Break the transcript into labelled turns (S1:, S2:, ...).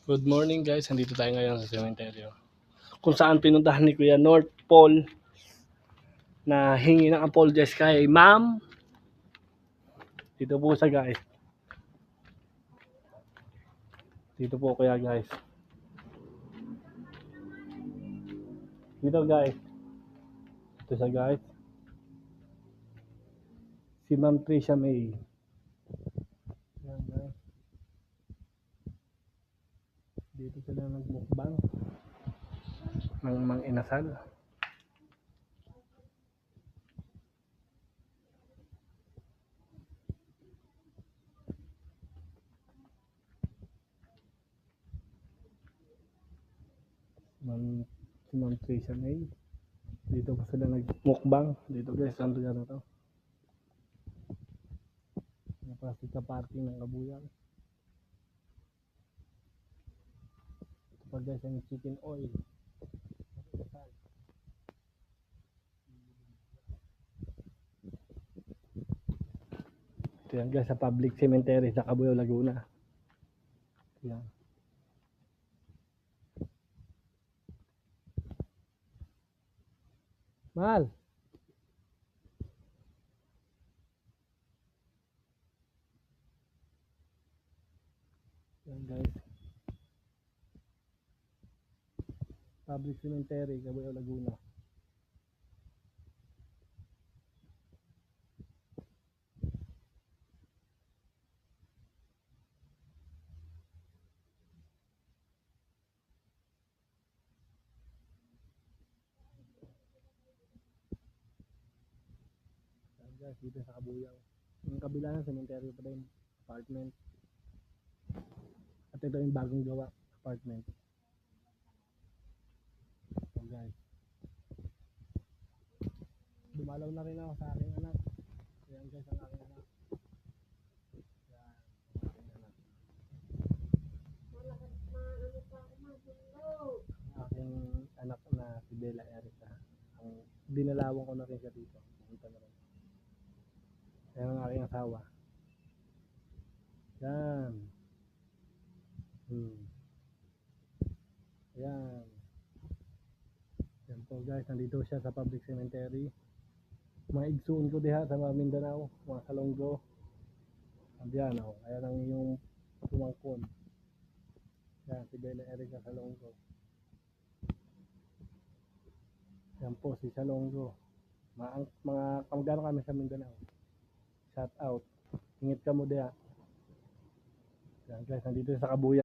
S1: Good morning guys, andito tayo ngayon sa sementeryo kung saan pinuntahan ni Kuya North Pole na hingi ng apologize kay ma'am. Dito po siya guys. Dito po kuya guys. Dito guys. Ito siya guys. Si Ma'am Tricia May. Yan guys. Dito sila nagmukbang ng Mang Inasal. Si Ma'am Tricia May. Dito po sila nagmukbang. Dito guys, ang lugar na to. Plastic ka parking ng Kabuyang. Ito pa guys ang chicken oil. Ito yan guys sa public cemetery sa Cabuyao, Laguna. Yan. Mahal. Yan guys. Public cemetery, Cabuyao, Laguna. Yan guys, dito sa Cabuyao. Yung kabila ng cemetery pa rin, apartment. At ito yung bagong gawa, apartment. So guys, dumalaw na rin ako sa aking anak. Yan guys ang aking anak. Yan, ang aking anak. Aking anak na si Bella Erica. Ang dinalawan ko na rin siya dito. Pumunta na rin. Yan ang aking asawa. Yan. Yan. Yan po guys, nandito siya sa public cemetery. Mga igsuon ko diha sa Mindanao, mga Salonggo. Andiyan o, ayan ang iyong pumangkon. Yan, si Bella Erica Salonggo. Yan po si Salonggo. Mga kamag-anak kami sa Mindanao. Shout out. Ingit ka mo diha. Yan guys, nandito sa Cabuyao.